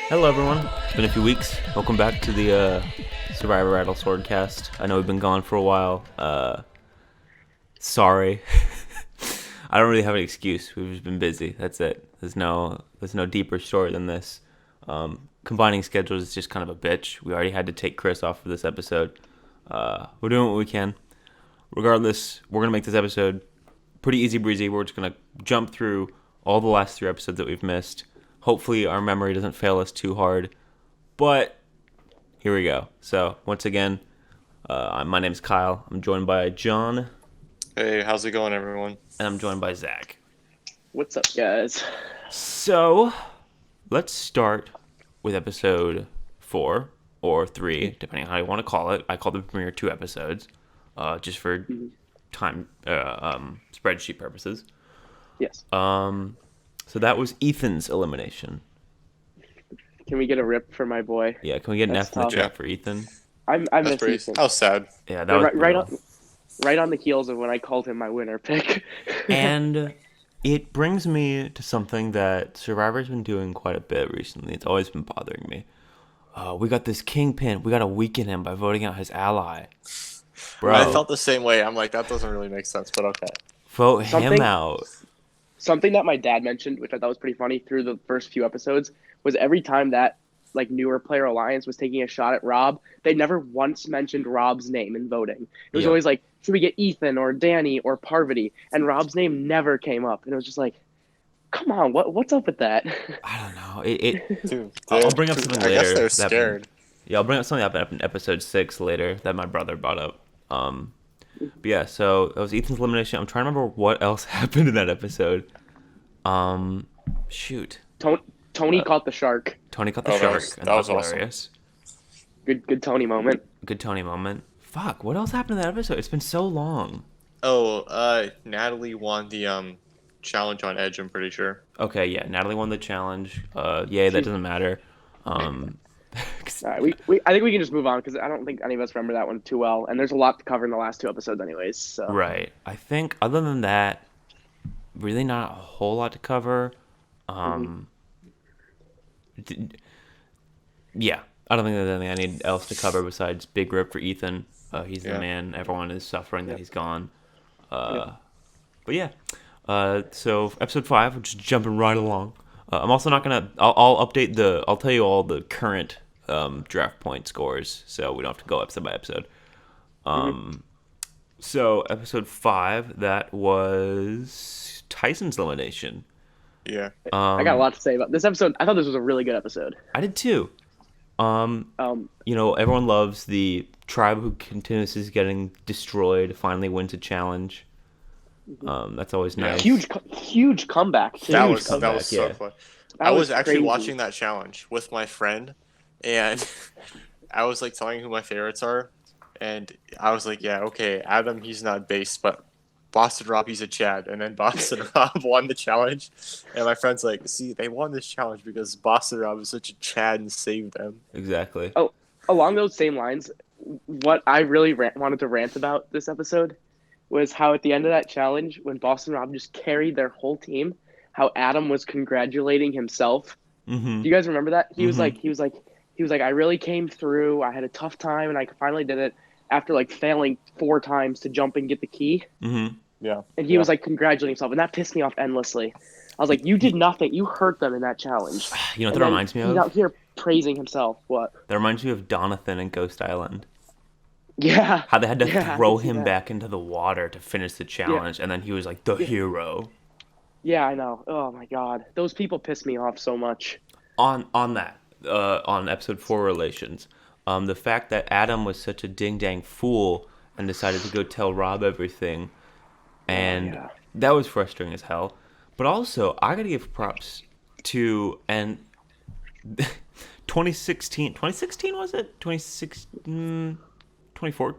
Hello, everyone. It's been a few weeks. Welcome back to the Survivor Rattle Swordcast. I know we've been gone for a while. Sorry. I don't really have an excuse. We've just been busy. That's it. There's no deeper story than this. Combining schedules is just kind of a bitch. We already had to take Chris off for this episode. We're doing what we can. Regardless, we're gonna make this episode pretty easy breezy. We're just gonna jump through all the last 3 episodes that we've missed. Hopefully our memory doesn't fail us too hard. But here we go. So once again, my name's Kyle. I'm joined by John. Hey, how's it going, everyone? And I'm joined by Zach. What's up, guys? So let's start with episode 4 or 3, depending on how you want to call it. I call the premiere 2 episodes, just for time spreadsheet purposes. Yes. So that was Ethan's elimination. Can we get a rip for my boy? Yeah, can we get an F in the chat for Ethan? I miss Ethan. How sad. Yeah, that was right on the heels of when I called him my winner pick. And it brings me to something that Survivor's been doing quite a bit recently. It's always been bothering me. We got this kingpin. We got to weaken him by voting out his ally. Bro, I felt the same way. I'm like, that doesn't really make sense, but okay. Vote him out. Something that my dad mentioned, which I thought was pretty funny through the first few episodes, was every time that newer player alliance was taking a shot at Rob, they never once mentioned Rob's name in voting. It was always like, should we get Ethan or Danny or Parvati? And Rob's name never came up. And it was just like, come on, what's up with that? I don't know. Dude, I'll bring up something later. I guess they're scared. I'll bring up something up in episode 6 later that my brother brought up. But yeah, so that was Ethan's elimination. I'm trying to remember what else happened in that episode. Shoot. Tony caught the shark. Tony caught the shark. That was hilarious. Awesome. Good Tony moment. Good Tony moment. Fuck, what else happened in that episode? It's been so long. Oh, Natalie won the challenge on Edge, I'm pretty sure. Okay, yeah, Natalie won the challenge. Yay, that doesn't matter. All right, I think we can just move on because I don't think any of us remember that one too well, and there's a lot to cover in the last 2 episodes, anyways. So. Right. I think other than that, really not a whole lot to cover. Yeah, I don't think there's anything I need else to cover besides big rip for Ethan. He's the man. Everyone is suffering that he's gone. But yeah. So episode 5, we're just jumping right along. I'm also not gonna. I'll update I'll tell you all the current draft point scores, so we don't have to go episode by episode. So episode 5, that was Tyson's elimination. Yeah. I got a lot to say about this episode. I thought this was a really good episode. I did too. Everyone loves the tribe who continuously is getting destroyed finally wins a challenge. That's always nice. Huge comeback. That was so fun. I was actually crazy. watching that challenge with my friend, and I was like telling who my favorites are, and I was like, yeah, okay, Adam, he's not based, but Boston Rob, he's a Chad. And then Boston Rob won the challenge, and my friend's like, see, they won this challenge because Boston Rob is such a Chad and saved them. Exactly. Oh, along those same lines, what I really wanted to rant about this episode was how at the end of that challenge, when Boston Rob just carried their whole team, how Adam was congratulating himself. Mm-hmm. Do you guys remember that? He was like, I really came through. I had a tough time, and I finally did it after failing 4 times to jump and get the key. Mm-hmm. Yeah. And he was congratulating himself, and that pissed me off endlessly. I was like, you did nothing. You hurt them in that challenge. You know what that reminds me of? He's out here praising himself. What? That reminds me of Donathan and Ghost Island. Yeah. How they had to throw him back into the water to finish the challenge, and then he was like the hero. Yeah, I know. Oh my god, those people piss me off so much. On episode 4 relations, the fact that Adam was such a ding dang fool and decided to go tell Rob everything, and that was frustrating as hell. But also, I gotta give props to 2016 was it 2016 24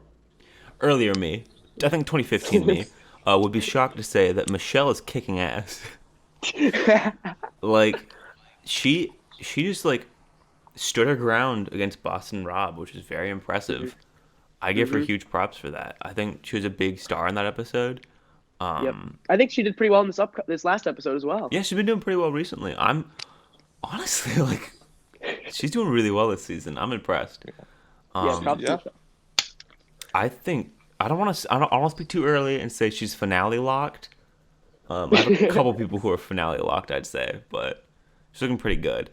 earlier me. I think 2015 me. Would be shocked to say that Michelle is kicking ass. She just stood her ground against Boston Rob, which is very impressive. I give her huge props for that. I think she was a big star in that episode. Yep. I think she did pretty well in this last episode as well. Yeah, she's been doing pretty well recently. I'm honestly She's doing really well this season. I'm impressed. Yeah, props to yeah. the show. I think I don't want to speak too early and say she's finale locked. I have a couple people who are finale locked, I'd say, but she's looking pretty good.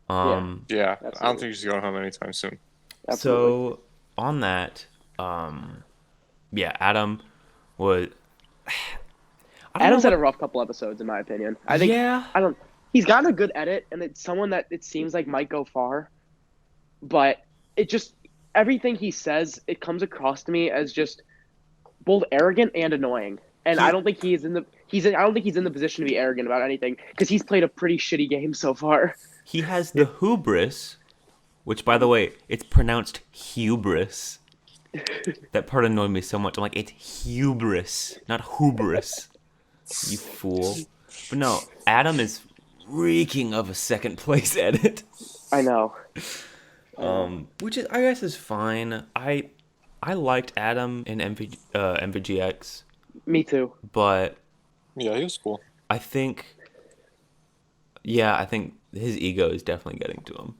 Um, Yeah, I don't Absolutely. think she's going home anytime soon. Absolutely. So on that, yeah, Adam was. I don't Adam's know had a what, rough couple episodes, in my opinion. I think yeah, he's gotten a good edit, and it's someone that it seems like might go far, but it just everything he says, it comes across to me as just both arrogant and annoying. And I He- don't think I don't think he's in the position to be arrogant about anything because he's played a pretty shitty game so far. he has the hubris, which by the way, it's pronounced hubris. That part annoyed me so much. I'm like, it's hubris, not hubris. You fool. But no, Adam is reeking of a second place edit. I know. Which is I guess is fine. I liked Adam in MVGX, Me too. but Yeah, he was cool. I think his ego is definitely getting to him.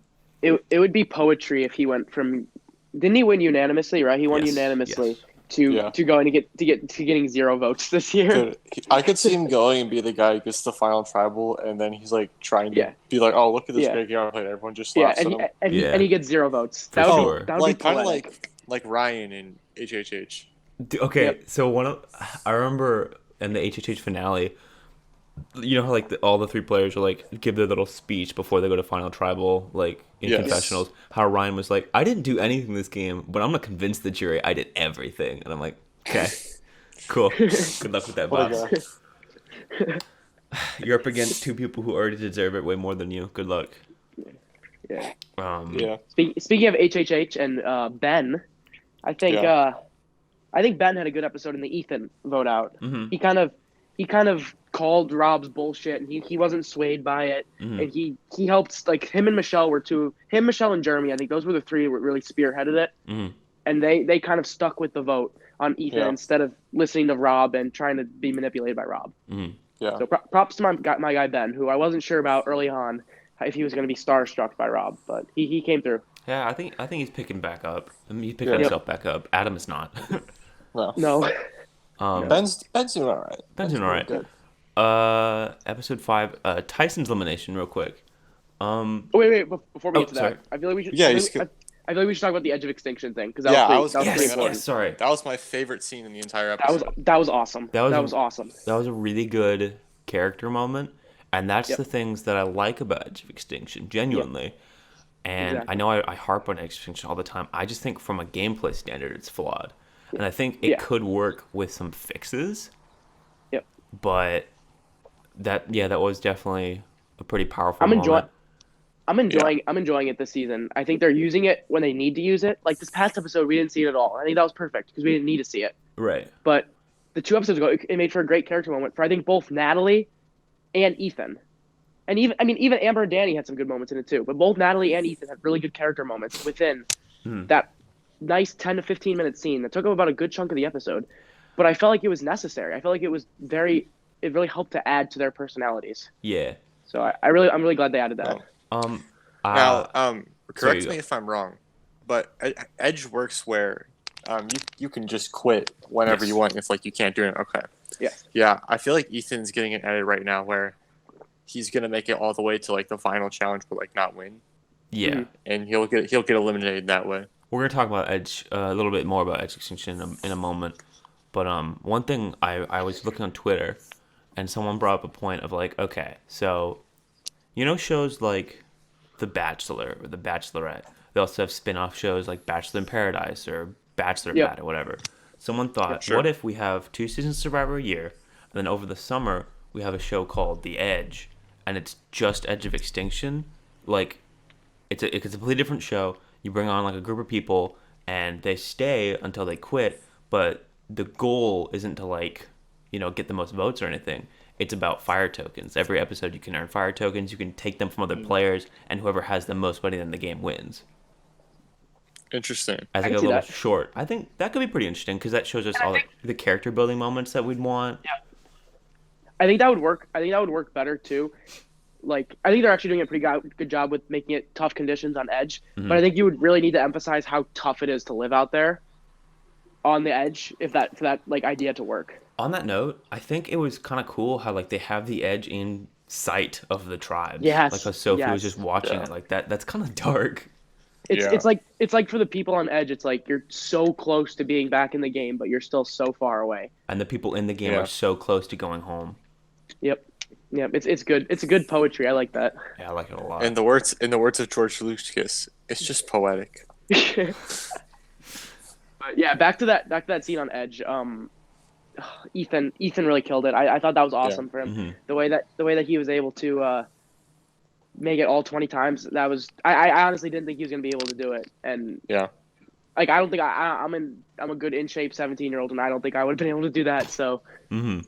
It would be poetry if he went from didn't he win unanimously, right? He won Yes, unanimously yes. to going to getting 0 votes this year. Dude, I could see him going and be the guy who gets the final tribal, and then he's like trying to Yeah. be like, "Oh, look at this Yeah. great game I played." Everyone just Yeah, laughs at him. Yeah. he gets 0 votes. For That would sure. be that would Like be kind of poetic. like Ryan in HHH. Okay, Yep. so I remember in the HHH finale, you know how like all the three players are like give their little speech before they go to final tribal, like in Yes. confessionals. How Ryan was like, "I didn't do anything this game, but I'm gonna convince the jury I did everything," and I'm like, "Okay, cool. Good luck with that, What a boss. guy. You're up against two people who already deserve it way more than you. Good luck." Yeah. Yeah. Speaking of HHH and Ben, I think Yeah. I think Ben had a good episode in the Ethan vote out. Mhm. He kind of called Rob's bullshit, and he wasn't swayed by it. Mhm. And he helped, like, him and Michelle were Michelle and Jeremy. I think those were the three that really spearheaded it. Mhm. And they kind of stuck with the vote on Ethan Yeah. instead of listening to Rob and trying to be manipulated by Rob. Mhm. Yeah. So props to my guy Ben, who I wasn't sure about early on if he was going to be starstruck by Rob, but he came through. Yeah, I think he's picking back up. I mean, he's picking Yeah. himself back up. Adam is not. No. No, Ben's doing all right. Ben's doing all right. Good. Episode 5, Tyson's elimination, real quick. wait. Before we Oh, get to sorry. that, I feel like we should. Yeah, I feel like we should talk about the Edge of Extinction thing because that Yeah, I was was- pretty yes, important. Sorry. That was my favorite scene in the entire That was episode. awesome. That was That a- was awesome. That was a really good character moment, and that's Yep. the things that I like about Edge of Extinction, genuinely. And Exactly. I know I harp on Edge of Extinction all the time. I just think from a gameplay standard, it's flawed. And I think it Yeah. could work with some fixes, Yep. but that was definitely a pretty powerful I'm moment. I'm enjoying it this season. I think they're using it when they need to use it. Like this past episode, we didn't see it at all. I think that was perfect because we didn't need to see it. Right. But the 2 episodes ago, it made for a great character moment for I think both Natalie and Ethan. And even Amber and Danny had some good moments in it too. But both Natalie and Ethan had really good character moments within that nice 10 to 15 minute scene that took up about a good chunk of the episode. But I felt like it was necessary. I felt like it really helped to add to their personalities. Yeah. So I'm really glad they added that. Now, sorry, correct you me go. if I'm wrong, but Edge works where you can just quit whenever Yes. you want if like you can't do it. Okay. Yes. Yeah, I feel like Ethan's getting an edit right now where he's gonna make it all the way to like the final challenge, but like not win, Yeah. Mhm. and he'll get eliminated that way. We're gonna talk about Edge a little bit more about Edge Extinction in a moment. But one thing I was looking on Twitter, and someone brought up a point of like, okay, so you know shows like The Bachelor or The Bachelorette. They also have spin-off shows like Bachelor in Paradise or Bachelor Yep. Pad or whatever. Someone thought, Sure. what if we have 2 seasons of Survivor a year, and then over the summer we have a show called The Edge, and it's just Edge of Extinction? Like, it's a completely different show. You bring on like a group of people, and they stay until they quit. But the goal isn't to like, get the most votes or anything. It's about fire tokens. Every episode you can earn fire tokens. You can take them from other players, and whoever has the most money in the game wins. Interesting. As I like can a see little that. short. I think that could be pretty interesting because that shows us all the character building moments that we'd want. I think that would work. I think that would work better too. like I think they're actually doing a pretty good job with making it tough conditions on edge. Mhm. But I think you would really need to emphasize how tough it is to live out there on the edge for that like idea to work. On that note, I think it was kind of cool how like they have the edge in sight of the tribes. Yes, Like how Sophie was yes. just watching it like that. That's kind of dark. It's Yeah. it's like for the people on edge, it's like you're so close to being back in the game, but you're still so far away. And the people in the game Yeah. are so close to going home. Yep. It's good. It's a good poetry. I like that. Yeah, I like it a lot. In the words of George Lucas, it's just poetic. But yeah, back to that scene on Edge. Ethan really killed it. I thought that was awesome for him. hmm The way that he was able to make it all 20 times. That was I honestly didn't think he was gonna be able to do it. And Yeah. like I don't think I'm a good in shape 17-year-old, and I don't think I would have been able to do that. So hmm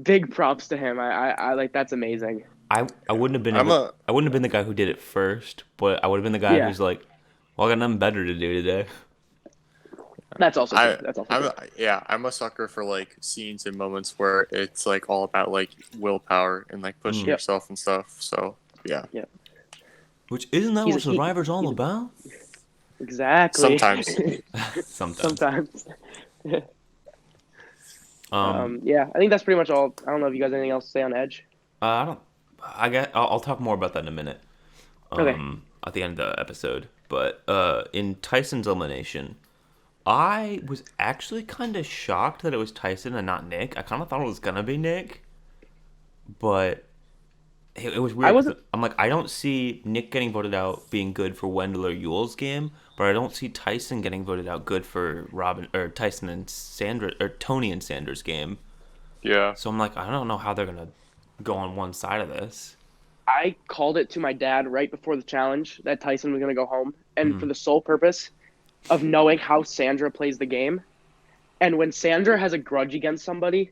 big props to him. I like that's amazing. I wouldn't have been I wouldn't have been the guy who did it first, but I would have been the guy Yeah. who's like, well, I got nothing better to do today. That's also good. That's also good. I'm a sucker for like scenes and moments where it's like all about like willpower and like pushing Yep. yourself and stuff. So yeah, Which isn't that He's- what Survivor's all about? Exactly. sometimes. Sometimes. Sometimes. Um, Yeah, I think that's pretty much all. I don't know if you guys have anything else to say on Edge. I don't. I'll talk more about that in a minute. Okay. At the end of the episode, but in Tyson's elimination, I was actually kind of shocked that it was Tyson and not Nick. I kind of thought it was gonna be Nick, but it was weird. I wasn't- I'm like, I don't see Nick getting voted out being good for Wendell or Yule's game, but I don't see Tyson getting voted out good for Robin or Tyson and Sandra or Tony and Sandra's game. Yeah. So I'm like, I don't know how they're gonna go on one side of this. I called it to my dad right before the challenge that Tyson was going to go home, and for the sole purpose of knowing how Sandra plays the game. And when Sandra has a grudge against somebody,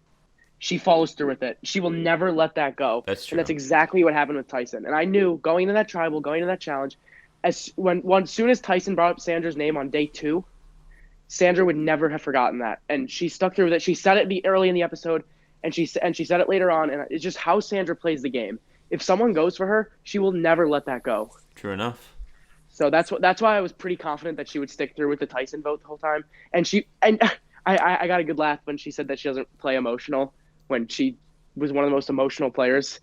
she follows through with it. She will never let that go. That's true. And that's exactly what happened with Tyson. And I knew going into that tribal, going into that challenge, as soon as Tyson brought up Sandra's name on day 2, Sandra would never have forgotten that, and she stuck through with it. She said it early in the episode, and she said it later on, and it's just how Sandra plays the game. If someone goes for her, she will never let that go. True enough. So that's why I was pretty confident that she would stick through with the Tyson vote the whole time. And I got a good laugh when she said that she doesn't play emotional, when she was one of the most emotional players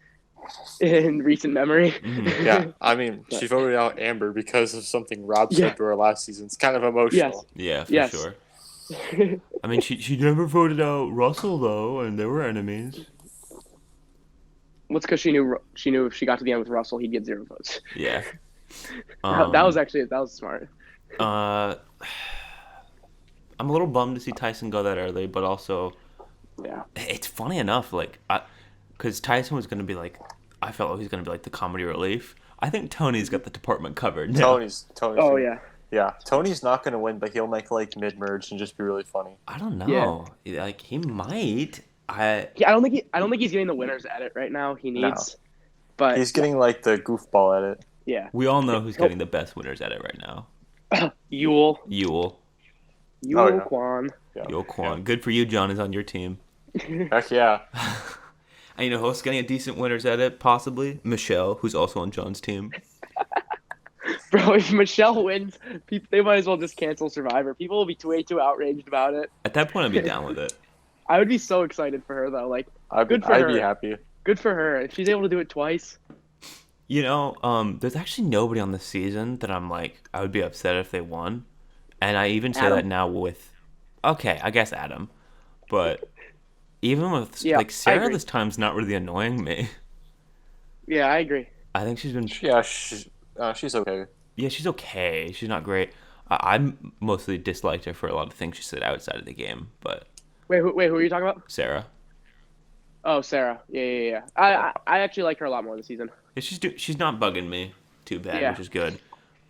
in recent memory. Yeah. I mean, she voted out Amber because of something Rob Yeah. said to her last season. It's kind of emotional. Yeah, for Yes. sure. I mean, she never voted out Russell though, and they were enemies. What's because she knew if she got to the end with Russell, he'd get 0 votes. Yeah. That was smart. I'm a little bummed to see Tyson go that early, but also Yeah. it's funny enough, like, because Tyson was gonna be like, I felt like he was gonna be like the comedy relief. I think Tony's got the department covered. now. Tony's. Oh yeah. Yeah. Tony's not gonna win, but he'll make like mid merge and just be really funny. I don't know. Like he might. Yeah, I don't think he's getting the winner's edit right now. He needs, but He's getting like the goofball edit. yeah. We all know who's getting the best winners at it right now. Yule Yule. yeah. Kwan. Yeah. Yule Kwan. Good for you, John is on your team. Heck yeah. And you know who's getting a decent winners edit? Possibly Michelle, who's also on John's team. Bro, if Michelle wins, they might as well just cancel Survivor. People will be way too outraged about it. At that point, I'd be down with it. I would be so excited for her though. Like, I'd Good for be her. happy. good for her. If she's able to do it twice. You know, there's actually nobody on the season that I'm like, I would be upset if they won. And I even say Adam? that now with, okay, I guess Adam. But even with, Yeah, like, I Sarah agree. this time's not really annoying me. Yeah, I agree. I think she's been, Yeah, she's okay. yeah, she's okay. She's not great. I mostly disliked her for a lot of things she said outside of the game. But Wait, who are you talking about? Sarah, Oh, Sarah. Yeah. I actually like her a lot more this season. yeah, she's not bugging me too bad, Yeah. which is good.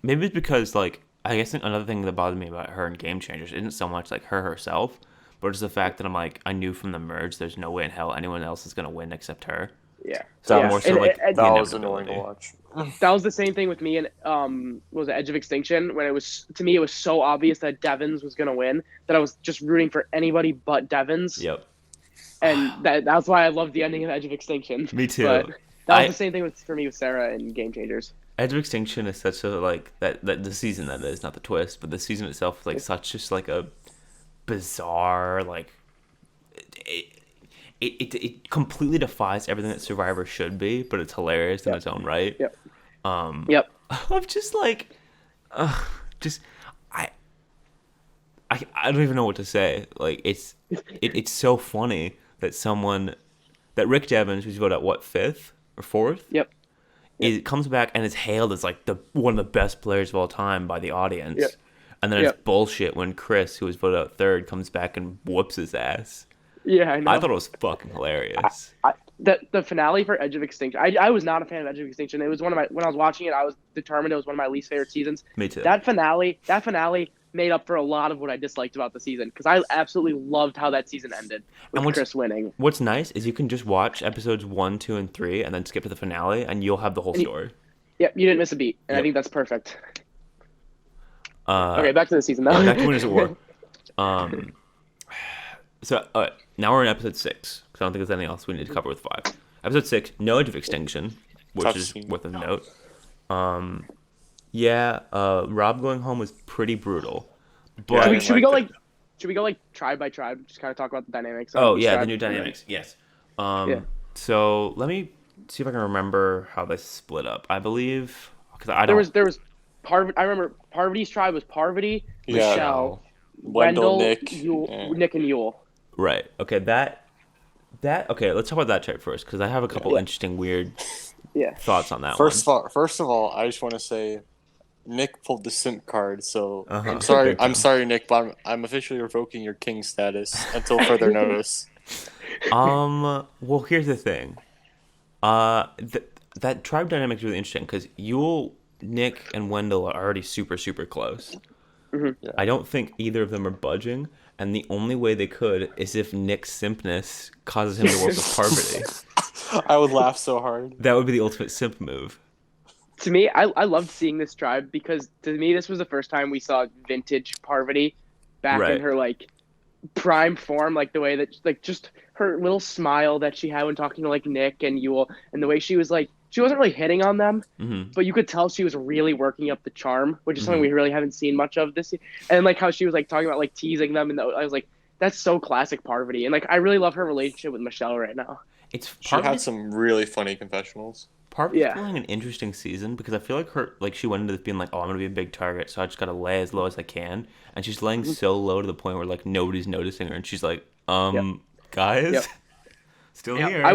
Maybe it's because, like, I guess another thing that bothered me about her in Game Changers isn't so much like her herself, but it's the fact that I'm like, I knew from the merge there's no way in hell anyone else is gonna win except her. Yeah. So Yeah. more so And- like and- the That was annoying to inevitability. watch. That was the same thing with me and was it Edge of Extinction when it was to me it was so obvious that Devins was gonna win that I was just rooting for anybody but Devins. Yep. And that's why I loved the ending of Edge of Extinction. Me too. But That was the same thing for me with Sarah in Game Changers. Edge of Extinction is such a like that the season that is, not the twist, but the season itself is like such just like a bizarre like it completely defies everything that Survivor should be, but it's hilarious in its own right. Yep. Yep. I'm just like, just I don't even know what to say. Like it's so funny that Rick Devens, who's voted at what, 5th or 4th? Yep. It comes back and is hailed as like one of the best players of all time by the audience. Yep. And then it's bullshit when Chris, who was voted out 3rd, comes back and whoops his ass. Yeah, I know. I thought it was fucking hilarious. The finale for Edge of Extinction, I was not a fan of Edge of Extinction. It was when I was watching it, I was determined it was one of my least favorite seasons. Me too. That finale made up for a lot of what I disliked about the season, because I absolutely loved how that season ended with Chris winning. What's nice is you can just watch episodes 1, 2, and 3 and then skip to the finale, and you'll have the whole story. Yep, you didn't miss a beat, and I think that's perfect. Okay, back to the season now. Back to Winners at War. So now we're in episode 6, because I don't think there's anything else we need to cover with 5. Episode 6, No Edge of Extinction, which Tough is scene. worth a note. Rob going home was pretty brutal. But Should we go like tribe by tribe? Just kind of talk about the dynamics. the new dynamics. Yes. So let me see if I can remember how they split up. I believe because I don't. There was I remember Parvati's tribe was Parvati, Yeah. Michelle, Wendell, Nick, and- Nick and Yule. Right. Okay. Okay. Let's talk about that tribe first, because I have a couple interesting, weird thoughts on that First one. of all, I just want to say, Nick pulled the simp card, so Uh-huh. I'm sorry. Big time. I'm sorry, Nick, but I'm officially revoking your king status until further notice. Well, here's the thing. That tribe dynamic is really interesting because Yule, Nick, and Wendell are already super, super close. Mm-hmm. Yeah. I don't think either of them are budging, and the only way they could is if Nick's simpness causes him to work with Parvati. I would laugh so hard. That would be the ultimate simp move. To me, I loved seeing this tribe, because to me this was the first time we saw vintage Parvati back Right. in her like prime form, like the way that like just her little smile that she had when talking to like Nick and Yule, and the way she was like she wasn't really hitting on them, Mm-hmm. but you could tell she was really working up the charm, which is something Mhm. we really haven't seen much of this year. And like how she was like talking about like teasing them, and I was like, that's so classic Parvati. And like I really love her relationship with Michelle right now. It's She had Parvati's some really funny confessionals. Yeah. feeling an interesting season because I feel like she went into this being like, oh, I'm gonna be a big target, so I just gotta lay as low as I can, and she's laying so low to the point where like nobody's noticing her, and she's like, guys, Yep. still Yeah, here. I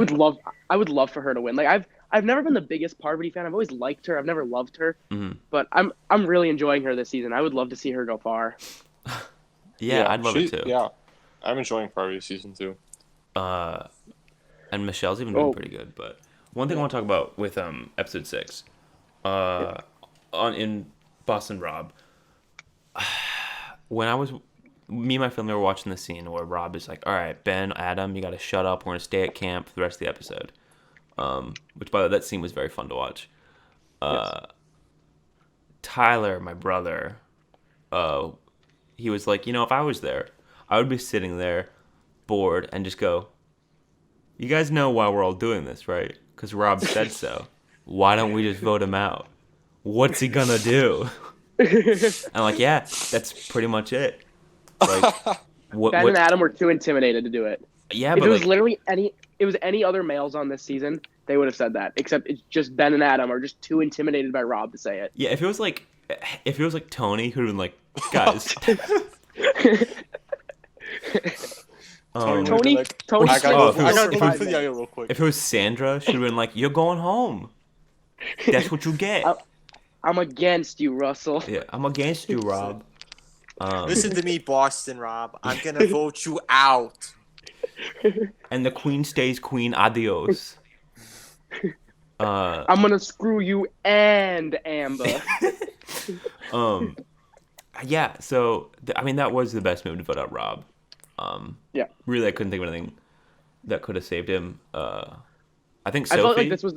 would love for her to win. Like I've never been the biggest Parvati fan. I've always liked her. I've never loved her, Mhm. but I'm really enjoying her this season. I would love to see her go far. Yeah, I'd love it too. Yeah, I'm enjoying Parvati's season too. And Michelle's even doing pretty good. But one thing I want to talk about with episode 6, in Boston Rob, when me and my family were watching the scene where Rob is like, all right, Ben, Adam, you got to shut up. We're gonna stay at camp for the rest of the episode. Which by the way, that scene was very fun to watch. Tyler, my brother, he was like, if I was there, I would be sitting there bored and just go, you guys know why we're all doing this, right? Because Rob said so. Why don't we just vote him out? What's he gonna do? I'm like, yeah, that's pretty much it. Like, Ben and Adam were too intimidated to do it. Yeah, If but it was like, literally any other males on this season, they would have said that. Except it's just Ben and Adam are just too intimidated by Rob to say it. yeah, if it was like Tony, who'd have been like, guys. Tony, I Tony's gotta if go it for was- the audio real quick. If it was Sandra, she'd have been like, you're going home. That's what you get. I'm against you, Russell. Yeah, I'm against you, Rob. Listen to me, Boston Rob. I'm gonna vote you out. And the queen stays queen. Adios. I'm gonna screw you and Amber. Yeah. So that was the best move to vote out Rob. Yeah. Really, I couldn't think of anything that could have saved him. I think I Sophie. felt like this was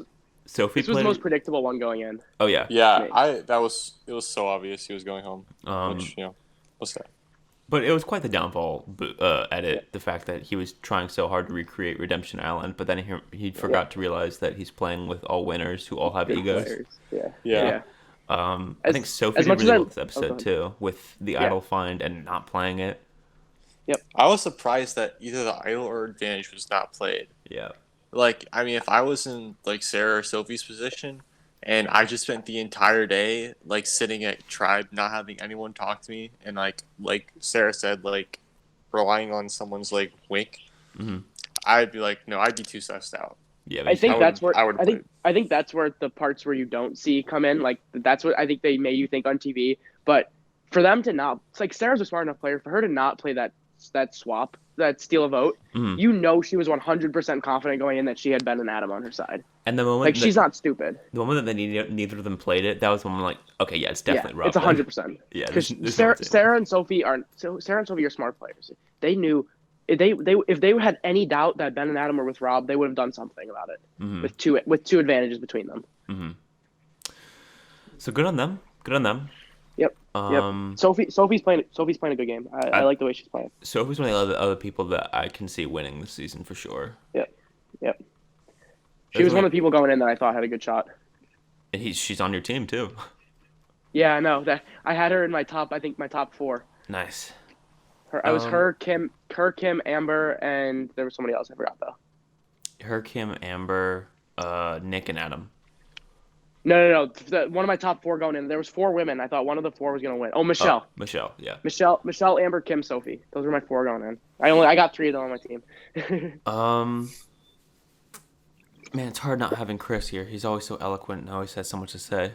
Sophie the played. most predictable one going in. Oh yeah. Yeah, it was so obvious he was going home. Um, Which, what's that? But it was quite the downfall edit, the fact that he was trying so hard to recreate Redemption Island, but then he forgot to realize that he's playing with all winners who all have Good egos. players. Yeah. Yeah. I think Sophie as did much really as I- well this episode too, with the idol find and not playing it. I was surprised that either the idol or advantage was not played. Yeah. Like, I mean, if I was in like Sarah or Sophie's position, and I just spent the entire day like sitting at tribe, not having anyone talk to me, and like Sarah said, like relying on someone's like wink, Mm-hmm. I'd be like, no, I'd be too stressed out. Yeah. I think that's where I would I think that's where the parts where you don't see come in. Like that's what I think they made you think on TV. But for them to not, it's like Sarah's a smart enough player. For her to not play that swap, that steal a vote, Mhm. you know she was 100% confident going in that she had Ben and Adam on her side. And the moment Like she's not stupid. the moment that neither of them played it, that was when I'm like, okay, yeah, it's definitely Rob. It's 100%. Yeah, Because there's no saying. Sarah and Sophie are smart players. They knew if they had any doubt that Ben and Adam were with Rob, they would have done something about it Mhm. with two advantages between them. Mm-hmm. So good on them. Good on them. Yep. Sophie's playing a good game. I like the way she's playing. Sophie's one of the other people that I can see winning this season for sure. Yep. She was one of the people going in that I thought had a good shot. And she's on your team too. Yeah, I know that. I had her in my top 4. Nice. I was her, Kim, Amber, and there was somebody else I forgot though. Her, Kim, Amber, Nick, and Adam. No. One of my top 4 going in. There was 4 women. I thought one of the 4 was gonna win. Oh, Michelle. Michelle, yeah. Michelle, Amber, Kim, Sophie. Those were my 4 going in. I got 3 of them on my team. Man, it's hard not having Chris here. He's always so eloquent and always has so much to say.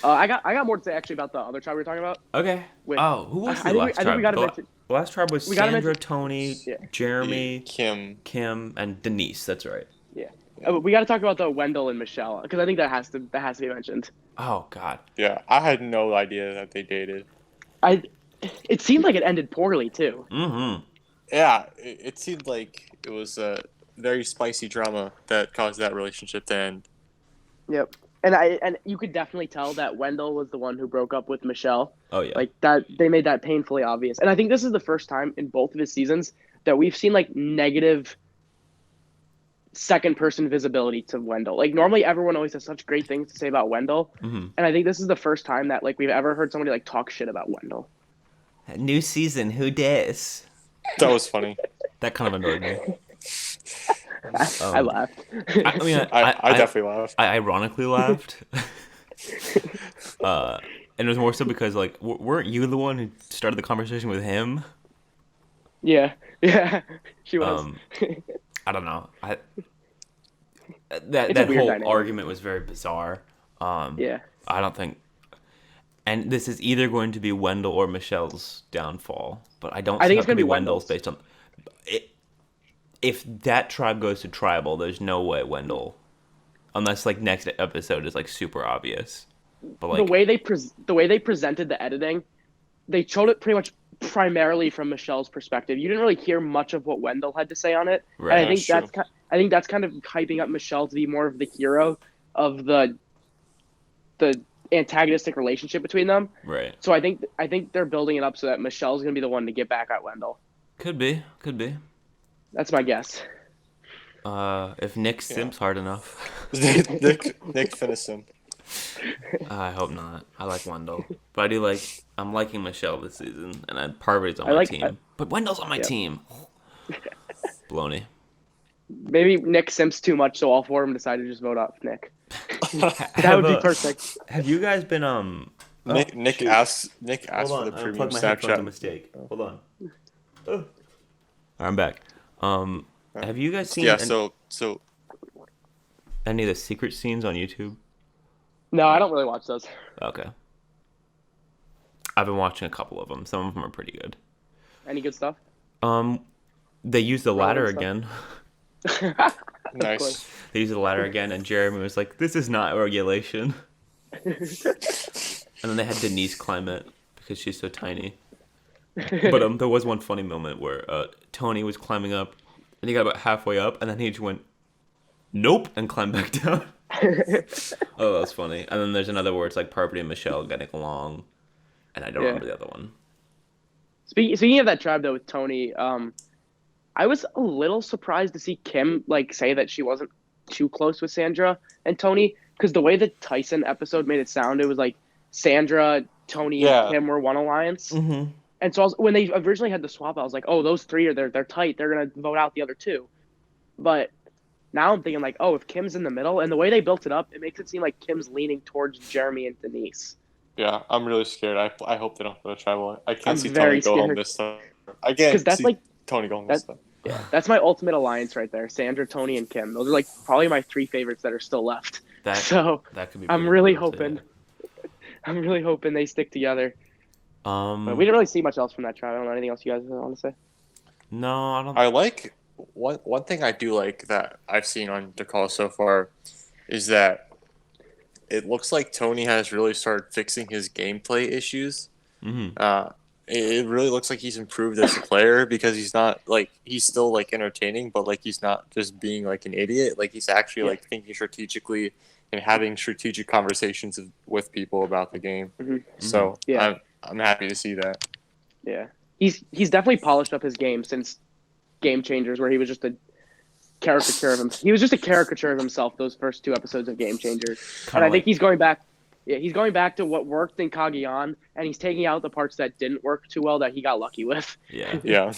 I got more to say actually about the other tribe we were talking about. Okay. Wait. Who was the I think last we tribe? gotta The mention. last tribe was We gotta Sandra, mention- Tony, Yeah. Jeremy, Kim. and Denise. That's right. Yeah. We got to talk about the Wendell and Michelle because I think that has to be mentioned. Oh God. Yeah, I had no idea that they dated. It seemed like it ended poorly too. Mm-hmm. Yeah, it seemed like it was a very spicy drama that caused that relationship to end. Yep. And you could definitely tell that Wendell was the one who broke up with Michelle. Oh yeah. Like that, they made that painfully obvious. And I think this is the first time in both of his seasons that we've seen like negative second person visibility to Wendell. Like normally everyone always has such great things to say about Wendell. Mm-hmm. And I think this is the first time that like we've ever heard somebody like talk shit about Wendell. New season. Who dis? That was funny. That kind of annoyed me. I laughed. I mean, I definitely laughed. I ironically laughed. And it was more so because, like, weren't you the one who started the conversation with him? Yeah, she was. I don't know. It's a That weird whole dynamic. argument was very bizarre. Yeah. I don't think. And this is either going to be Wendell or Michelle's downfall, but I don't. I think how it's it could gonna be Wendell's Wendell's. based on. If that tribe goes to tribal, there's no way Wendell, unless like next episode is like super obvious. But like the way they presented the editing, they showed it pretty much primarily from Michelle's perspective. You didn't really hear much of what Wendell had to say on it. Right. And I think That's I think that's kind of hyping up Michelle to be more of the hero of the antagonistic relationship between them. right, So I think they're building it up so that Michelle's gonna be the one to get back at Wendell. could be. That's my guess. If Nick simps hard enough. Nick finished him. I hope not. I like Wendell, but I do like. I'm liking Michelle this season, and Parvati's on I my like- team. But Wendell's on my Yeah. team. Baloney. Maybe Nick simps too much, so all 4 of them decided to just vote off Nick. That would be perfect. Have you guys been Nick asked for the I premium unplugged my headphones. A Snapchat. mistake. Hold on. Oh. I'm back. Have you guys seen Yeah, so any of the secret scenes on YouTube? No, I don't really watch those. Okay. I've been watching a couple of them. Some of them are pretty good. Any good stuff? They used the ladder stuff. again. nice. course. They used the ladder again, and Jeremy was like, "This is not regulation." And then they had Denise climb it because she's so tiny. But there was one funny moment where Tony was climbing up, and he got about halfway up, and then he just went, "Nope," and climbed back down. Oh, that was funny. And then there's another where it's like Parvati and Michelle getting along, and I don't remember the other one. Speaking of that tribe though with Tony, I was a little surprised to see Kim like say that she wasn't too close with Sandra and Tony because the way the Tyson episode made it sound, it was like Sandra, Tony, and Yeah. Kim were one alliance. Mm-hmm. And so when they originally had the swap, I was like, oh, those three they're tight. They're gonna vote out the other two. But now I'm thinking like, oh, if Kim's in the middle, and the way they built it up, it makes it seem like Kim's leaning towards Jeremy and Denise. Yeah, I'm really scared. I hope they don't go to tribal. I can't I'm see very Tony go home scared. this time. I can't 'Cause that's see like- Tony go home that's- this time. Yeah, that's my ultimate alliance right there. Sandra, Tony, and Kim. Those are like probably my three favorites that are still left. So That could be. I'm pretty really brutal, too. hoping. I'm really hoping they stick together. But we Um, didn't really see much else from that trial. I don't know anything else you guys want to say. no, I don't. I like one thing I do like that I've seen on the call so far is that it looks like Tony has really started fixing his gameplay issues. Mhm. It really looks like he's improved as a player because he's not like he's still like entertaining, but like he's not just being like an idiot. Like he's actually Yeah. like thinking strategically and having strategic conversations with people about the game. Mhm. So Yeah. I'm happy to see that. Yeah, he's definitely polished up his game since Game Changers, where he was just a caricature of him. He was just a caricature of himself those first two episodes of Game Changers, and I think he's going back. Yeah, he's going back to what worked in Kageyan, and he's taking out the parts that didn't work too well that he got lucky with. Yeah. Yeah.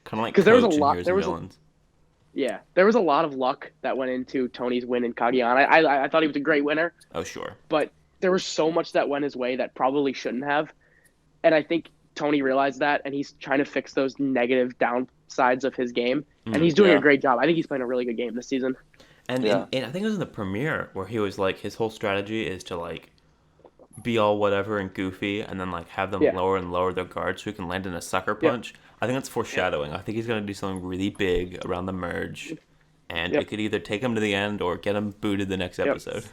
Kind of like 'Cause there was a Coach in lot- Heroes there and was a- Villains. Yeah, there was a lot of luck that went into Tony's win in Kageyan. I thought he was a great winner, Oh sure. but there was so much that went his way that probably shouldn't have, and I think Tony realized that, and he's trying to fix those negative downsides of his game, and he's doing Yeah. a great job. I think he's playing a really good game this season. And, Yeah. and I think it was in the premiere where he was like, his whole strategy is to like be all whatever and goofy, and then like have them Yeah. lower and lower their guard so he can land in a sucker Yep. punch. I think that's foreshadowing. I think he's gonna do something really big around the merge, and Yep. it could either take him to the end or get him booted the next Yep. episode.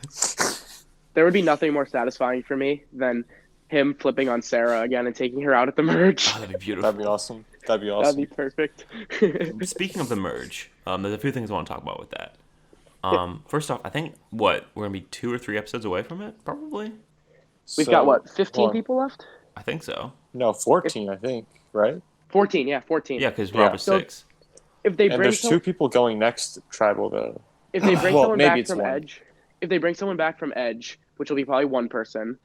There would be nothing more satisfying for me than him flipping on Sarah again and taking her out at the merge. Oh, that'd be beautiful. That'd be awesome. That'd be That'd awesome. be perfect. Speaking of the merge, there's a few things I want to talk about with that. First off, I think we're gonna be 2 or 3 episodes away from it, probably. We've So, got what, 15 hold on. people left? I think so. No, 14, I think, right? 14, yeah, 14. Yeah, because Yeah. Rob is So- 6. If they And bring there's some, two people going next tribal though. if they bring Well, someone maybe back it's from one. Edge, if they bring someone back from Edge, which will be probably one person,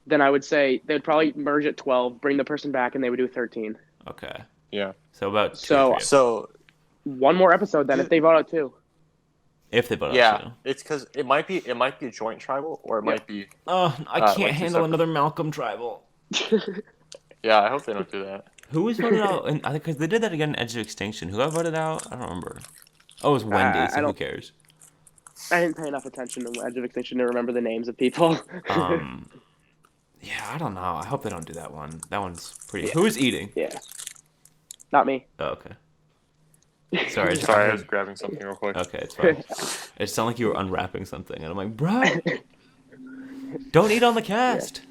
then I would say they'd probably merge at 12, bring the person back, and they would do 13. Okay. Yeah. So about 2 So- or 3 So One more episode then if they vote out two. if they vote out yeah, 2. it's because it might be a joint tribal or it Yeah. might be. Oh, I like can't two handle separate- another Malcolm tribal. Yeah, I hope they don't do that. Who was voted out? And I think because they did that again in Edge of Extinction. Who got voted out? I don't remember. Oh, it was Wendy. I So who don't- cares? I didn't pay enough attention to Edge of Extinction to remember the names of people. Yeah, I don't know. I hope they don't do that one. That one's pretty. Who is eating? Yeah. Not me. Oh, okay. Sorry. Sorry, I was grabbing something real quick. Okay, it's fine. It sounded like you were unwrapping something, and I'm like, bro, don't eat on the cast.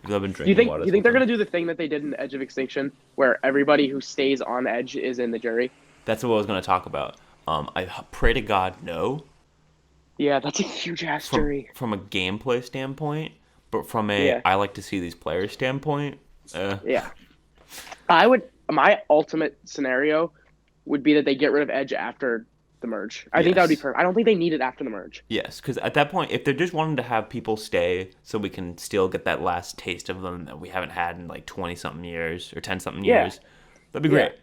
I've been drinking You think water. you think they're gonna do the thing that they did in Edge of Extinction, where everybody who stays on Edge is in the jury? That's what I was gonna talk about. I pray to God no. Yeah, that's a huge ass jury. From a gameplay standpoint, but from a I Yeah. like to see these players standpoint. Yeah, my ultimate scenario would be that they get rid of Edge after the merge. I think that would be Yes. perfect. I don't think they need it after the merge. Yes, because at that point, if they're just wanting to have people stay so we can still get that last taste of them that we haven't had in like 20-something years or 10-something Yeah. years, that'd be great. Yeah.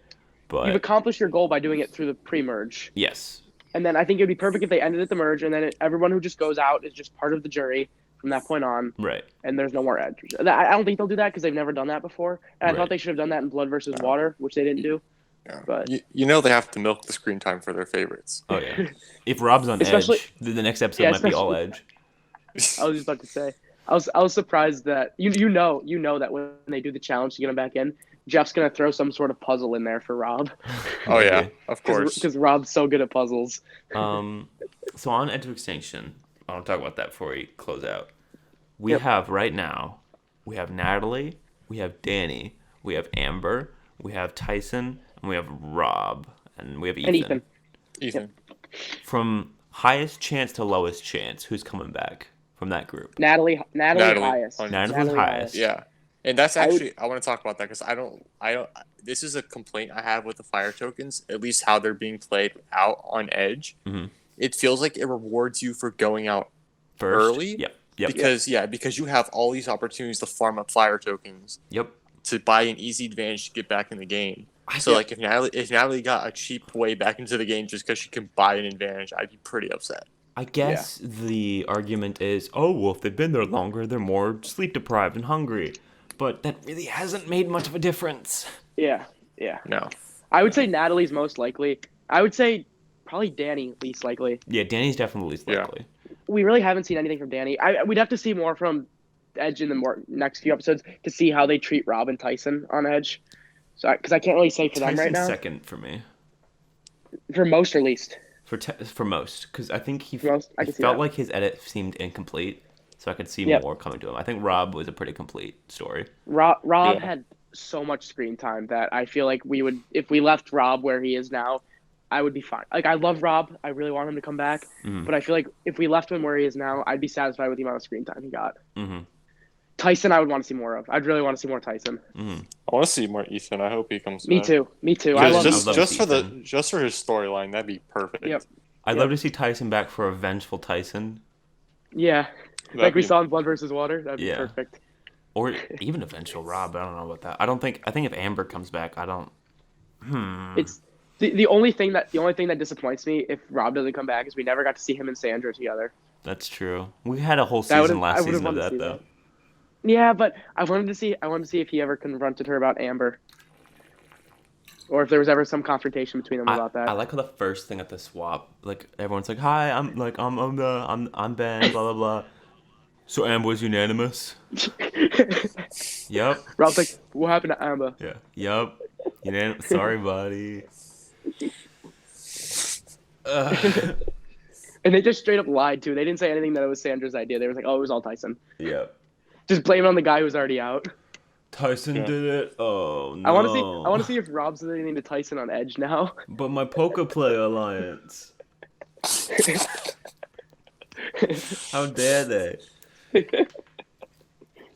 But You've accomplished your goal by doing it through the pre-merge, yes, and then I think it'd be perfect if they ended at the merge, and then everyone who just goes out is just part of the jury from that point on, right. and there's no more Edge. I don't think they'll do that because they've never done that before, and I Right. thought they should have done that in Blood versus Water, which they didn't do. Yeah. But- You know they have to milk the screen time for their favorites. Oh yeah. If Rob's on Especially- Edge, the next episode Yeah, might be all Edge. I was just about to say, I was surprised that you know that when they do the challenge to get him back in, Jeff's gonna throw some sort of puzzle in there for Rob Oh yeah, of course. because Rob's so good at puzzles. So on Edge of Extinction, I want to talk about that before we close out. We Yep. have right now, we have Natalie, we have Danny, we have Amber, we have Tyson, and we have Rob, and we have Ethan. And Ethan. Ethan. From highest chance to lowest chance, who's coming back from that group? Natalie Natalie. highest. On- Natalie's highest. Yeah. And that's actually I want to talk about that because I don't. This is a complaint I have with the fire tokens. At least how they're being played out on Edge. Mhm. It feels like it rewards you for going out First. early. Yep. Because you have all these opportunities to farm up fire tokens. Yep. To buy an easy advantage to get back in the game. So Yeah. like if Natalie got a cheap way back into the game just because she can buy an advantage, I'd be pretty upset. I guess the argument is, oh, well, if they've been there longer, they're more sleep deprived and hungry. But that really hasn't made much of a difference. Yeah. No. I would say Natalie's most likely. I would say probably Danny least likely. Yeah, Danny's definitely least likely. We really haven't seen anything from Danny. We'd have to see more from Edge in the next few episodes to see how they treat Rob and Tyson on Edge. So, because I can't really say for them right now. Second for me. For most or least? For most, because I think he Most? I can see felt that. like his edit seemed incomplete, so I could see Yep. more coming to him. I think Rob was a pretty complete story. Rob Yeah. had so much screen time that I feel like we would, if we left Rob where he is now, I would be fine. Like, I love Rob. I really want him to come back. Mhm. But I feel like if we left him where he is now, I'd be satisfied with the amount of screen time he got. Mm-hmm. Tyson, I would want to see more of. I'd really want to see more Tyson. Mm-hmm. I want to see more Ethan. I hope he comes Me back. too. I love Just, Ethan. just for just for his storyline, that'd be perfect. Yep. I'd love to see Tyson back for a vengeful Tyson, Yeah. That'd Like we be- saw in Blood versus Water. That'd be perfect. or even a vengeful Rob. I don't know about that. I think if Amber comes back, I don't. It's the only thing that disappoints me if Rob doesn't come back is we never got to see him and Sandra together. That's true. We had a whole That season would've- last I would've season of wanted to that see though. that. Yeah, but I wanted to see if he ever confronted her about Amber. Or if there was ever some confrontation between them about that. I like how the first thing at the swap, like everyone's like, "Hi, I'm Ben, blah blah blah." So Amber was unanimous. Yep. Rob's like, what happened to Amber? Yeah. Yep. Unanimous. Sorry, buddy. And they just straight up lied too. They didn't say anything that it was Sandra's idea. They were like, oh, it was all Tyson. Yep. Just blame it on the guy who's already out. Tyson did it. Oh no. I want to see if Rob says anything to Tyson on Edge now. But my poker player alliance. How dare they?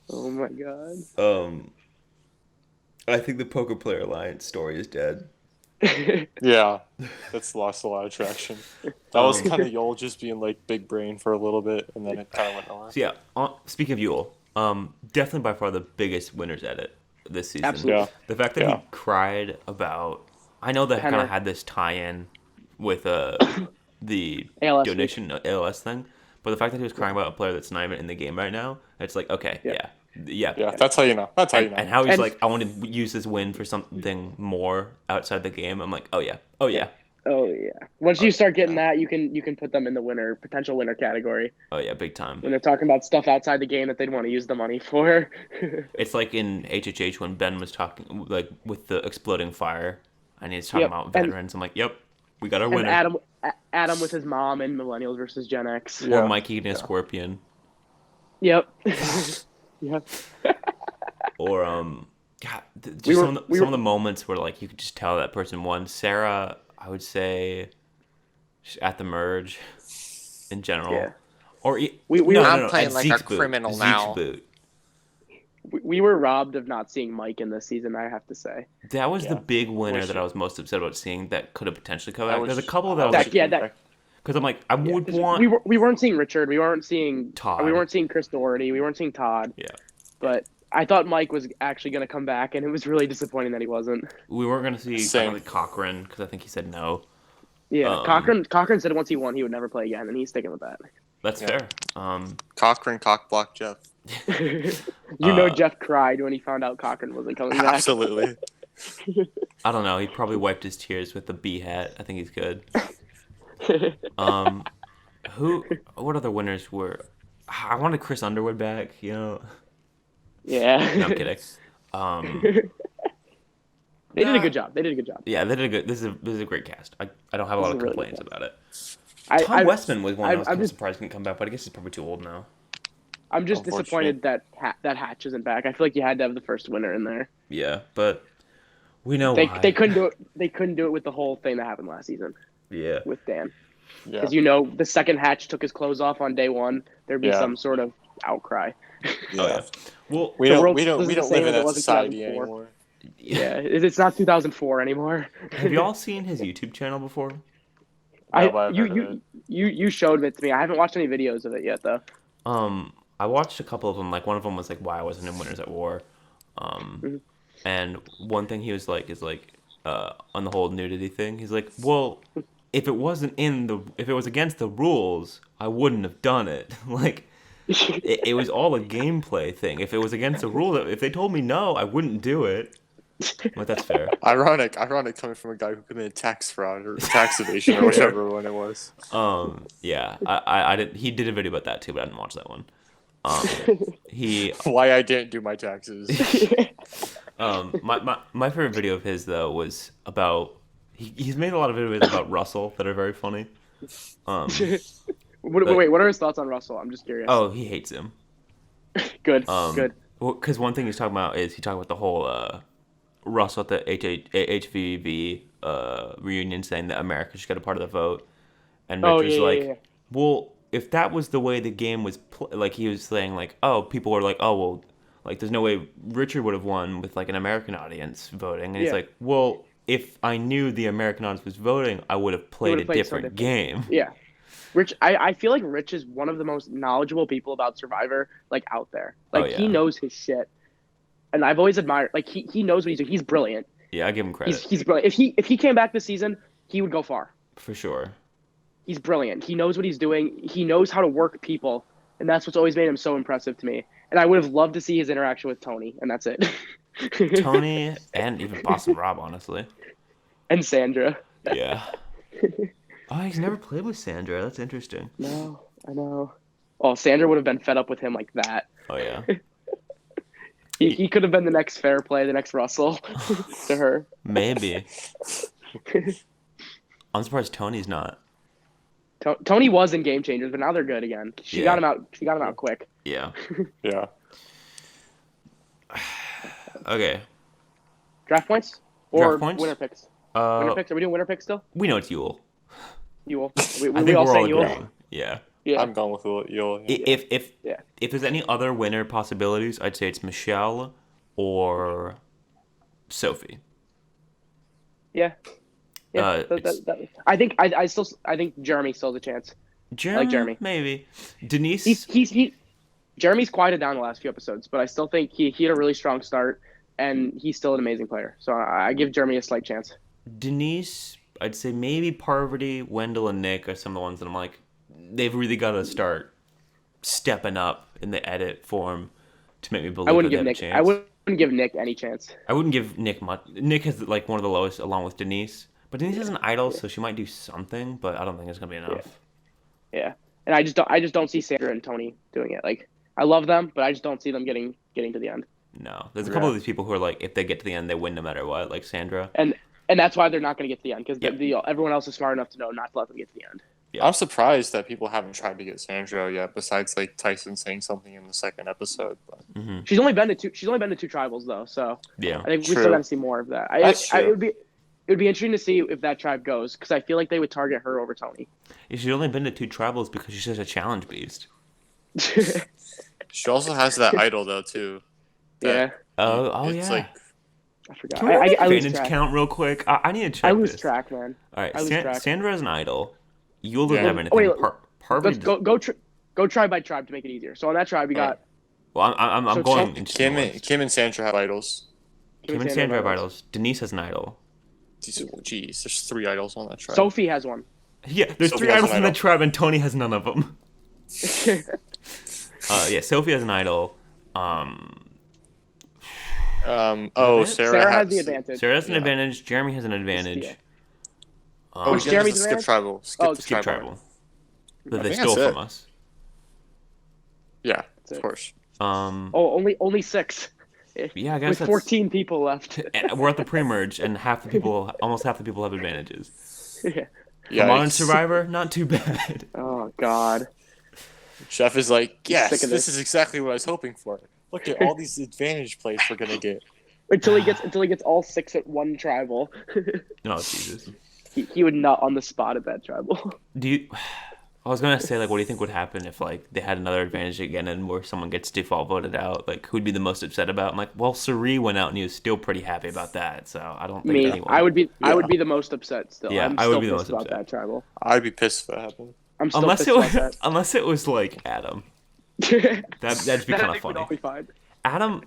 Oh my god. I think the poker player alliance story is dead. Yeah, that's lost a lot of traction. That was kind of Yol just being like big brain for a little bit, and then it kind of went nowhere. So yeah, speaking of Yule, definitely by far the biggest winners edit this season. Absolutely. Yeah. The fact that Yeah. he cried about, I know they kind Henry. of had this tie-in with the ALS donation ALS thing, but the fact that he was crying about a player that's not even in the game right now, it's like, okay, yeah. Yeah, that's how you know. That's how you know. And how he's And- like, I want to use this win for something more outside the game. I'm like, oh yeah. Oh yeah. Once you start getting that, you can put them in the potential winner category Oh yeah, big time. when they're talking about stuff outside the game that they'd want to use the money for. It's like in HHH when Ben was talking, like with the exploding fire, and he's talking Yep, about and- veterans. I'm like, yep, we got our And winner. Adam with his mom and Millennials versus Gen X. Yeah. Or Mikey getting a scorpion. Yep. Yep. Or God, just We were- some of the moments where like you could just tell that person won. Sarah, I would say, she's at the merge, in general. Yeah. Or I'm playing at like a Zeke's boot. criminal Zeke's now. boot. We were robbed of not seeing Mike in this season, I have to say. That was the Yeah. big winner Wish that it- I was most upset about seeing that could have potentially come I back. wish- There's a couple I that I was wish like, it yeah, came that- back. because I'm like, I would want. We weren't seeing Richard. We weren't seeing Todd. We weren't seeing Chris Doherty. We weren't seeing Todd. Yeah. But I thought Mike was actually going to come back, and it was really disappointing that he wasn't. We weren't going to see Same. like Cochran because I think he said no. Yeah, Cochran said once he won, he would never play again, and he's sticking with that. That's Yeah. fair. Cochran cockblock Jeff. Jeff cried when he found out Cochran wasn't coming back. Absolutely. I don't know. He probably wiped his tears with the B hat. I think he's good. What other winners were? I wanted Chris Underwood back. You know. Yeah. No, I'm kidding. They did a good job. Yeah, they did a good. This is a great cast. I don't have a lot of This is a really complaints good about it. I- Tom Westman was one I was I'm kind of just- surprised didn't come back, but I guess he's probably too old now. I'm just Unfortunate. disappointed that Hatch isn't back. I feel like you had to have the first winner in there. Yeah, but we know They why. they couldn't do it. They couldn't do it with the whole thing that happened last season Yeah. with Dan. Yeah. Because the second Hatch took his clothes off on day one, there'd be Yeah. some sort of outcry. Oh yeah. Well, We The don't world we don't we isn't don't the live same in as it that was in society 2004. anymore. Yeah, it's not 2004 anymore. Have y'all seen his YouTube channel before? No, but I've heard of it. You showed it to me. I haven't watched any videos of it yet though. I watched a couple of them. Like one of them was like why I wasn't in Winners at War. Mhm. And one thing he was like is like on the whole nudity thing. He's like, well, if it was against the rules, I wouldn't have done it. Like it was all a gameplay thing. If it was against the rule, if they told me no, I wouldn't do it. Like that's fair. Ironic coming from a guy who committed tax fraud or tax evasion or whichever one it was. Yeah, I did. He did a video about that too, but I didn't watch that one. He Why I didn't do my taxes. my favorite video of his though was about he's made a lot of videos about Russell that are very funny. Wait, what are his thoughts on Russell? I'm just curious. Oh, he hates him. Good. Because one thing he's talking about is he talked about the whole Russell at the HVV reunion saying that America should get a part of the vote, and Rich was like, well, if that was the way the game was, like he was saying like, oh, people were like, oh well, like there's no way Richard would have won with like an American audience voting, and he's like, well, if I knew the American audience was voting, I would have played a different game. Yeah. Rich, I feel like Rich is one of the most knowledgeable people about Survivor like out there. Like he knows his shit, and I've always admired. Like he knows what he's doing. He's brilliant. Yeah, I give him credit. He's brilliant. If he came back this season, he would go far. For sure. He's brilliant. He knows what he's doing. He knows how to work people, and that's what's always made him so impressive to me. And I would have loved to see his interaction with Tony, and that's it. Tony and even Boston Rob, honestly. And Sandra. Yeah. Oh, he's never played with Sandra. That's interesting. No, I know. Oh, Sandra would have been fed up with him like that. Oh, yeah. He could have been the next Fair Play, the next Russell to her. Maybe. I'm surprised Tony's not. Tony was in Game Changers, but now they're good again. She got him out. She got him out quick. Yeah. Yeah. Okay. Draft points or Draft points? winner picks? Winner picks? Are we doing winner picks still? We know it's Yule. Yule. I think all we're all saying Yule? agreeing. Yeah. Yeah. I'm going with Yule. If there's any other winner possibilities, I'd say it's Michelle or Sophie. Yeah. Yeah. I think Jeremy still has a chance. Jeremy, I like Jeremy. Maybe. Denise. Jeremy's quieted down the last few episodes, but I still think he had a really strong start, and he's still an amazing player. So I give Jeremy a slight chance. Denise, I'd say maybe Parvati, Wendell, and Nick are some of the ones that I'm like, they've really got to start stepping up in the edit form to make me believe that they have a chance. I wouldn't give Nick any chance. I wouldn't give Nick much. Nick has like one of the lowest along with Denise. But Denise is an idol, so she might do something, but I don't think it's going to be enough. Yeah. And I just don't see Sandra and Tony doing it. Like, I love them, but I just don't see them getting to the end. No. There's a couple of these people who are like, if they get to the end, they win no matter what, like Sandra. And that's why they're not going to get to the end, because everyone else is smart enough to know not to let them get to the end. Yeah. I'm surprised that people haven't tried to get Sandra yet, besides like Tyson saying something in the second episode. But She's only been to two tribals though, so yeah, I think we still got to see more of that. It would be interesting to see if that tribe goes, because I feel like they would target her over Tony. She's only been to 2 tribals because she's such a challenge beast. She also has that idol though too. Yeah. Oh it's yeah. Like, I forgot. Can we run the I lose advantage track. count real quick? I need to check I lose this. track, man. All right, I lose track. Sandra is an idol. You'll doesn't Yeah. have anything. Wait, Parvati Let's go tribe by tribe to make it easier. So on that tribe, we got Well, I'm So going. Kim and Sandra have idols. Kim and Sandra have idols. Denise has an idol. Jeez, there's 3 idols on that tribe. Sophie has one. Yeah, there's Sophie 3 has idols an in the idol. tribe, and Tony has none of them. Yeah, Sophie has an idol. Sarah has the advantage. Sarah has an advantage. Jeremy has an advantage. Yeah. What's Jeremy's skip advantage? tribal. Skip tribal. That I they think stole that's from it. us. Yeah, That's it. of course. Only 6. Yeah, I guess With that's 14 people left. And we're at the pre-merge, and almost half the people have advantages. Yeah, Modern Survivor, not too bad. Oh God. Chef is like, yes, sick of this this. is exactly what I was hoping for. Look at all these advantage plays we're gonna get. Until he gets all 6 at one tribal. No, Jesus. he would nut on the spot at that tribal. Do you? I was gonna say, like, what do you think would happen if, like, they had another advantage again and where someone gets default voted out? Like, who'd be the most upset about? I'm like, well, Suri went out and he was still pretty happy about that. So I don't think Me, anyone. I would be Yeah. the most upset still. Yeah, I'm I would still be the pissed most about upset. that tribal. I'd be pissed if that happened. I'm still Unless pissed it about was, that. unless it was like Adam. That'd be That kind I of think would funny. all be fine. Adam,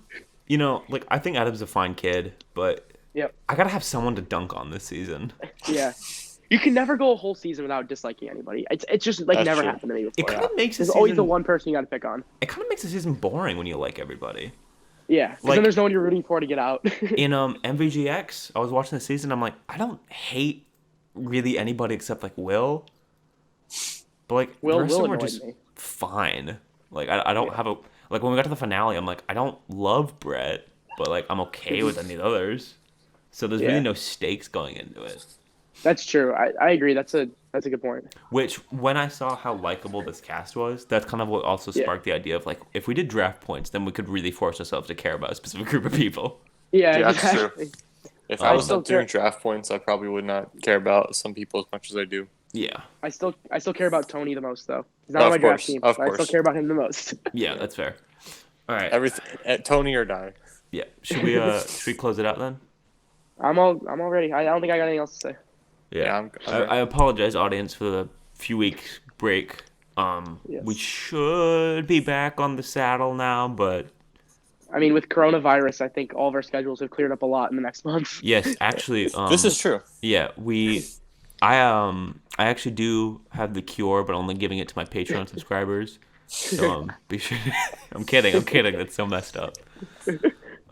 like, I think Adam's a fine kid, but Yep. I gotta have someone to dunk on this season. Yeah. You can never go a whole season without disliking anybody. It's just like That's never true. happened to me It before. kind of makes the There's always the season. one person you got to pick on. It kind of makes the season boring when you like everybody. Yeah, because Like- then there's no one you're rooting for to get out. In MVGX, I was watching the season. I'm like, I don't hate really anybody except like Will. But like Will the rest of them are annoyed just me. fine. Like I don't have a like when we got to the finale. I'm like, I don't love Brett, but like I'm okay with any of the others. So there's Yeah. really no stakes going into it. That's true. I agree. That's a good point. Which, when I saw how likable this cast was, that's kind of what also Yeah. sparked the idea of, like, if we did draft points, then we could really force ourselves to care about a specific group of people. Yeah, Yeah, that's true. exactly. If I I was still not doing care- draft points, I probably would not care about some people as much as I do. Yeah. I still care about Tony the most though. He's not Of on my draft course, team, of but I still course. care about him the most. Yeah, that's fair. All right. Everything, Tony or die. Yeah. Should we close it out then? I'm all ready. I don't think I got anything else to say. Yeah, I'm I apologize, audience, for the few weeks break. Yes. We should be back on the saddle now, but I mean, with coronavirus, I think all of our schedules have cleared up a lot in the next month. yes, actually, This is true. yeah, I actually do have the cure, but only giving it to my Patreon subscribers. So be sure. I'm kidding. That's so messed up.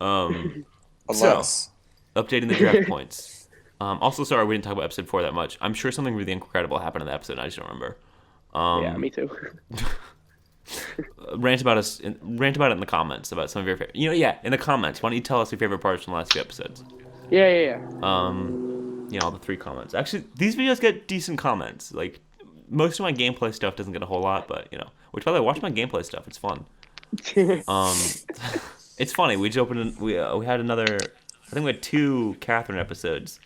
Unless Updating the draft points. Also, sorry we didn't talk about episode 4 that much. I'm sure something really incredible happened in the episode. I just don't remember. Yeah, me too. Rant about it in the comments about some of your favorite. In the comments. Why don't you tell us your favorite parts from the last few episodes? Yeah. All the 3 comments. Actually, these videos get decent comments. Like, most of my gameplay stuff doesn't get a whole lot, but which by the way, watch my gameplay stuff. It's fun. It's funny. We just opened. We had another. I think we had 2 Catherine episodes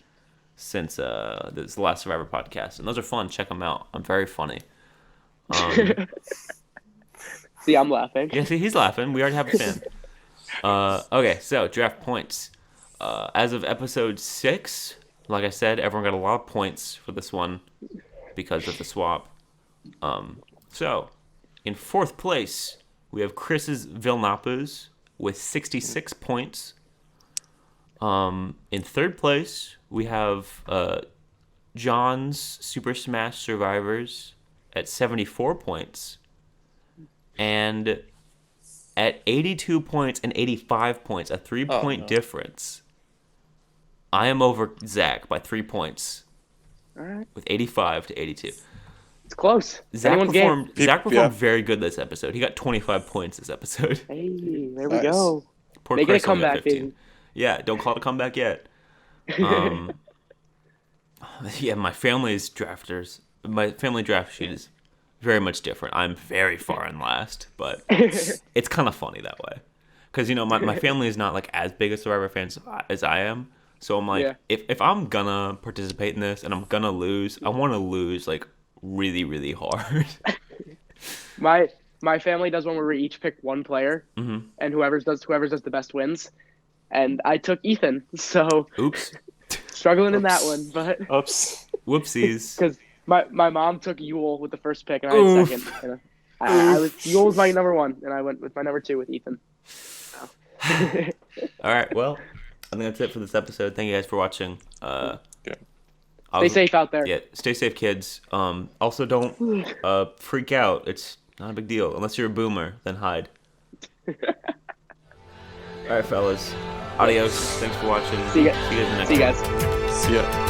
since this the Last Survivor podcast, and those are fun. Check them out. I'm very funny. See, I'm laughing. Yeah, see, he's laughing. We already have a fan. Okay, so draft points. As of episode 6, like I said, everyone got a lot of points for this one because of the swap. So, in 4th place, we have Chris's Vilnapus with 66 points. In 3rd place, we have John's Super Smash Survivors at 74 points. And at 82 points and 85 points, a 3-point difference, I am over Zach by 3 points. All right. With 85 to 82. It's close. Zach Anyone's game. performed very good this episode. He got 25 points this episode. Hey, there we Nice. go. Poor Making a Chris only got comeback, 15. baby. Yeah, don't call it a comeback yet. Yeah, my family draft sheet is very much different. I'm very far in last, but it's kind of funny that way. Because, my family is not like as big a Survivor fans as I am. So I'm like, Yeah. if I'm gonna participate in this and I'm gonna lose, I want to lose like really, really hard. My family does one where we each pick one player, and whoever does the best wins. And I took Ethan, so Oops. struggling in that one, but Oops. Whoopsies. because my mom took Yule with the first pick, and I had Oof. second. And I was Yule was my number 1, and I went with my number 2 with Ethan. All right. Well, I think that's it for this episode. Thank you guys for watching. Stay safe out there. Yeah, stay safe, kids. Also, don't freak out. It's not a big deal. Unless you're a boomer, then hide. All right, fellas. Adios. Thanks for watching. See you guys in the next See you one. guys. See ya.